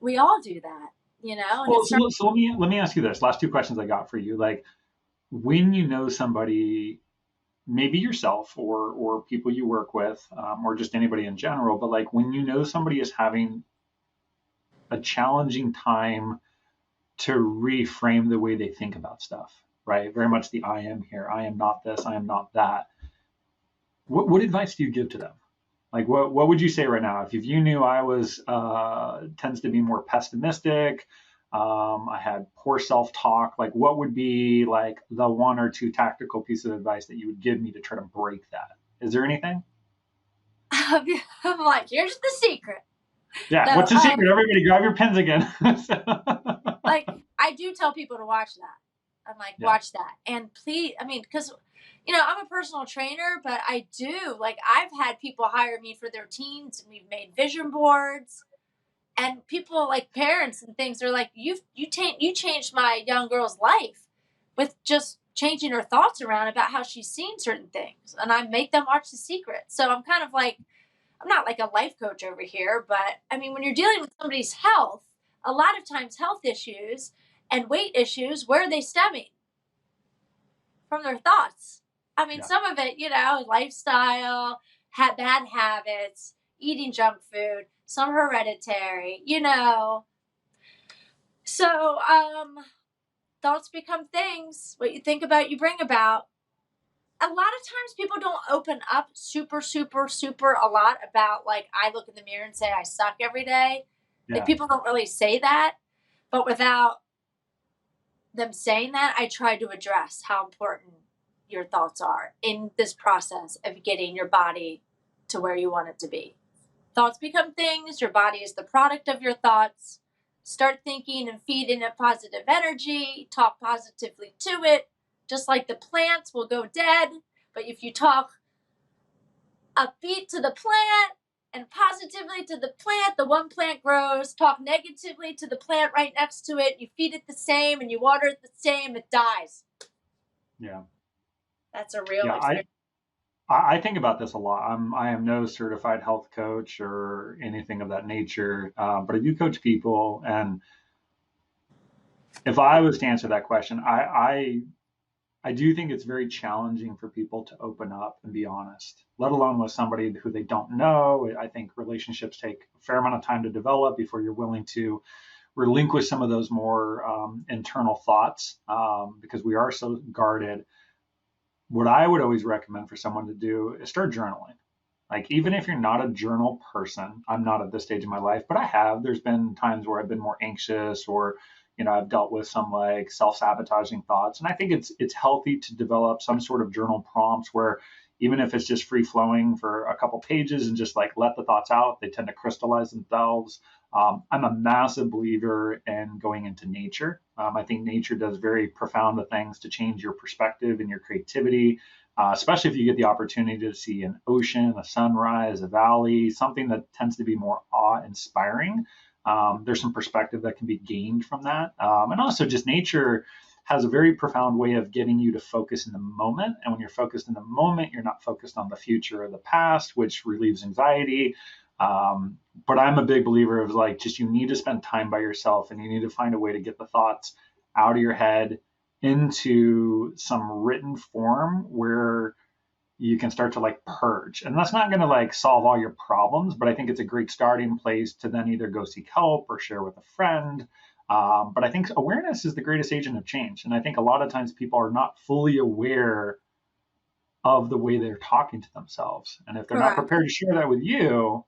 we all do that, you know? Well, so let me ask you this. Last two questions I got for you. Like, when you know somebody, maybe yourself or people you work with, or just anybody in general, but like when you know somebody is having a challenging time to reframe the way they think about stuff, right? Very much the I am here, I am not this, I am not that. What advice do you give to them? Like, what would you say right now? If you knew I was tends to be more pessimistic, I had poor self-talk, like what would be like the one or two tactical piece of advice that you would give me to try to break that? Is there anything? I'm like, here's the secret. Yeah, no, what's the secret? Everybody grab your pens again. Like, I do tell people to watch that. I'm like, watch that. And please, I mean, because, you know, I'm a personal trainer, but I do, like, I've had people hire me for their teens, and we've made vision boards. And people, like parents and things, are like, you changed my young girl's life with just changing her thoughts around about how she's seen certain things. And I make them watch The Secret. So I'm kind of like, I'm not like a life coach over here, but I mean, when you're dealing with somebody's health, a lot of times health issues and weight issues, where are they stemming? From their thoughts. I mean, some of it, you know, lifestyle, bad habits, eating junk food, some hereditary, you know. So, thoughts become things. What you think about, you bring about. A lot of times people don't open up super a lot about, like, I look in the mirror and say I suck every day. Yeah. Like, people don't really say that, but without them saying that, I try to address how important your thoughts are in this process of getting your body to where you want it to be. Thoughts become things. Your body is the product of your thoughts. Start thinking and feeding it positive energy. Talk positively to it. Just like the plants will go dead, but if you talk upbeat to the plant and positively to the plant, the one plant grows. Talk negatively to the plant right next to it. You feed it the same and you water it the same, it dies. Yeah. That's a real experience. I think about this a lot. I am no certified health coach or anything of that nature, but I do coach people. And if I was to answer that question, I do think it's very challenging for people to open up and be honest, let alone with somebody who they don't know. I think relationships take a fair amount of time to develop before you're willing to relinquish some of those more internal thoughts, because we are so guarded. What I would always recommend for someone to do is start journaling. Like, even if you're not a journal person, I'm not at this stage in my life, but there's been times where I've been more anxious or, I've dealt with some like self-sabotaging thoughts. And I think it's healthy to develop some sort of journal prompts where even if it's just free flowing for a couple pages and just like let the thoughts out, they tend to crystallize themselves. I'm a massive believer in going into nature. I think nature does very profound things to change your perspective and your creativity, especially if you get the opportunity to see an ocean, a sunrise, a valley, something that tends to be more awe-inspiring. There's some perspective that can be gained from that. And also just nature has a very profound way of getting you to focus in the moment. And when you're focused in the moment, you're not focused on the future or the past, which relieves anxiety. But I'm a big believer of like, just you need to spend time by yourself and you need to find a way to get the thoughts out of your head into some written form where you can start to like purge. And that's not going to like solve all your problems, but I think it's a great starting place to then either go seek help or share with a friend. But I think awareness is the greatest agent of change. And I think a lot of times people are not fully aware of the way they're talking to themselves. And if they're not prepared to share that with you,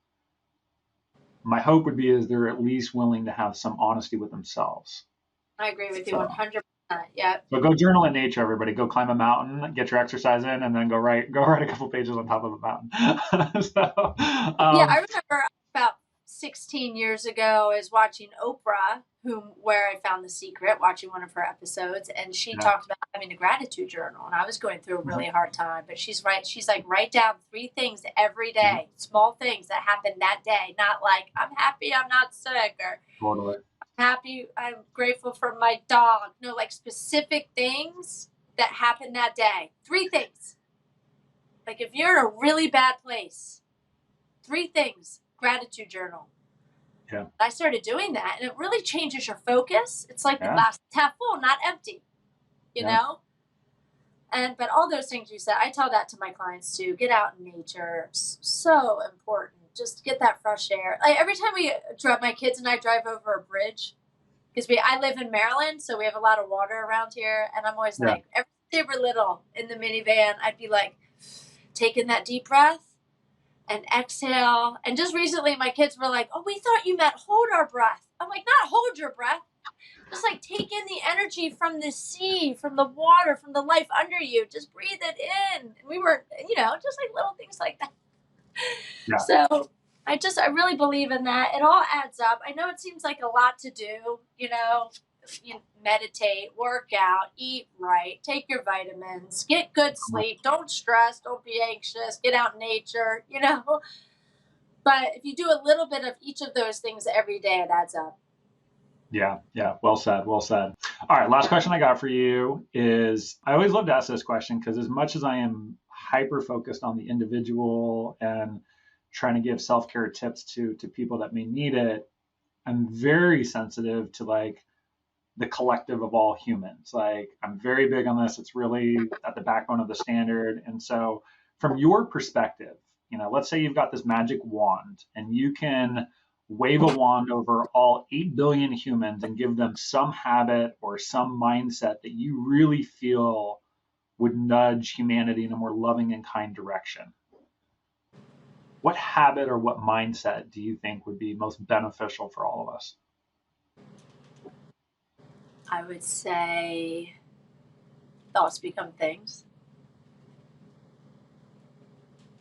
my hope would be is they're at least willing to have some honesty with themselves. I agree with you 100%. Yeah. So go journal in nature, everybody. Go climb a mountain, get your exercise in, and then go write a couple pages on top of a mountain. Yeah, I remember about 16 years ago, I was watching Oprah, where I found The Secret, watching one of her episodes, and she talked about having a gratitude journal, and I was going through a really hard time, but she's like, write down 3 things every day, small things that happened that day, not like, I'm happy I'm not sick, or totally. happy, I'm grateful for my dog. No, like specific things that happened that day. 3 things. Like if you're in a really bad place, 3 things, gratitude journal. Yeah. I started doing that and it really changes your focus. It's like the glass is half full, not empty, you know? But all those things you said, I tell that to my clients too. Get out in nature. So important. Just get that fresh air. Like every time my kids and I drive over a bridge, because I live in Maryland, so we have a lot of water around here. And I'm always like, every time they were little in the minivan, I'd be like, taking that deep breath and exhale. And just recently, my kids were like, oh, we thought you meant hold our breath. I'm like, not hold your breath. Just like take in the energy from the sea, from the water, from the life under you. Just breathe it in. And we were, just like little things like that. Yeah. So I really believe in that. It all adds up. I know it seems like a lot to do, you meditate, work out, eat right, take your vitamins, get good sleep, don't stress, don't be anxious, get out in nature, But if you do a little bit of each of those things every day, it adds up. Yeah. Well said. All right. Last question I got for you is, I always love to ask this question because as much as I am hyper focused on the individual and trying to give self-care tips to people that may need it, I'm very sensitive to like the collective of all humans. Like I'm very big on this. It's really at the backbone of the standard. And so from your perspective, let's say you've got this magic wand and you can wave a wand over all 8 billion humans and give them some habit or some mindset that you really feel would nudge humanity in a more loving and kind direction. What habit or what mindset do you think would be most beneficial for all of us? I would say thoughts become things.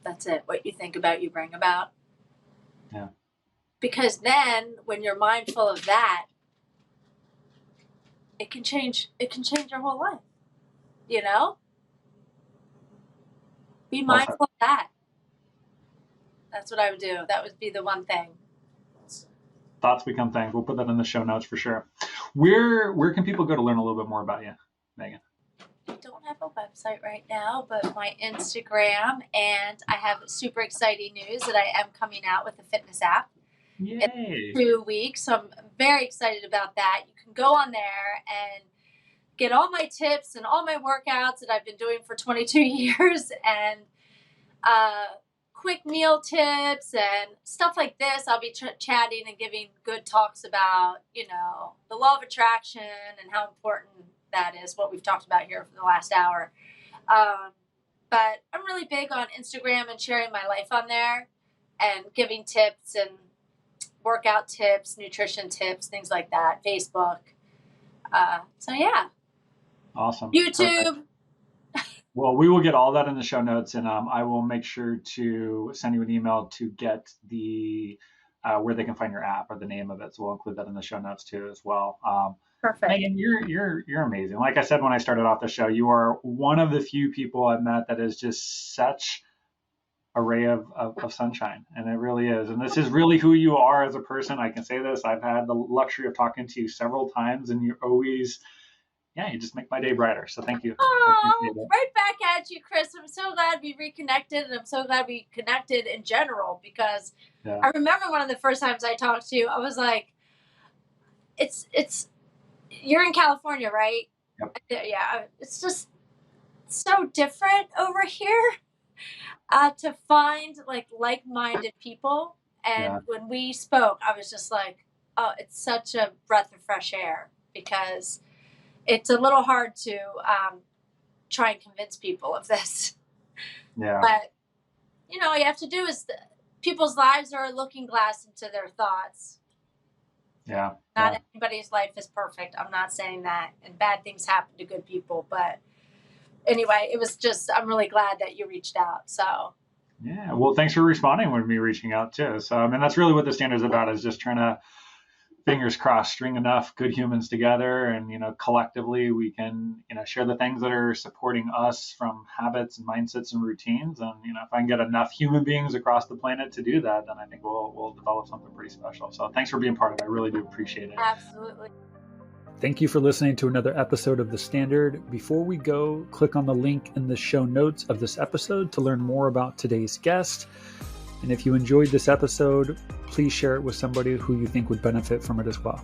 That's it. What you think about, you bring about. Yeah. Because then when you're mindful of that, it can change your whole life. Be mindful of that. That's what I would do. That would be the one thing. Thoughts become things. We'll put that in the show notes for sure. Where can people go to learn a little bit more about you, Meghan? I don't have a website right now, but my Instagram, and I have super exciting news that I am coming out with a fitness app. Yay. In 2 weeks. So I'm very excited about that. You can go on there and get all my tips and all my workouts that I've been doing for 22 years and quick meal tips and stuff like this. I'll be chatting and giving good talks about, the law of attraction and how important that is, what we've talked about here for the last hour. But I'm really big on Instagram and sharing my life on there and giving tips and workout tips, nutrition tips, things like that. Facebook. So yeah, Awesome. YouTube. Perfect. Well, we will get all that in the show notes, and I will make sure to send you an email to get the where they can find your app or the name of it. So we'll include that in the show notes too as well. Perfect. Meghan, you're amazing. Like I said when I started off the show, you are one of the few people I've met that is just such a ray of sunshine, and it really is. And this is really who you are as a person. I can say this. I've had the luxury of talking to you several times, and you're always, you just make my day brighter. So thank you. Oh, right back at you, Chris. I'm so glad we reconnected, and I'm so glad we connected in general, because I remember one of the first times I talked to you, I was like, you're in California, right? Yep. Yeah. It's just so different over here to find like-minded people. And when we spoke, I was just like, oh, it's such a breath of fresh air, because it's a little hard to try and convince people of this. Yeah. But, all you have to do is people's lives are a looking glass into their thoughts. Yeah. Not everybody's life is perfect. I'm not saying that. And bad things happen to good people. But anyway, it was just, I'm really glad that you reached out. So. Yeah. Well, thanks for responding with me reaching out too. So, I mean, that's really what the standard's about, is just trying to, fingers crossed, string enough good humans together, and collectively we can share the things that are supporting us from habits and mindsets and routines. And if I can get enough human beings across the planet to do that, then I think we'll develop something pretty special. So thanks for being part of it. I really do appreciate it. Absolutely. Thank you for listening to another episode of The Standard. Before we go, click on the link in the show notes of this episode to learn more about today's guest. And if you enjoyed this episode, please share it with somebody who you think would benefit from it as well.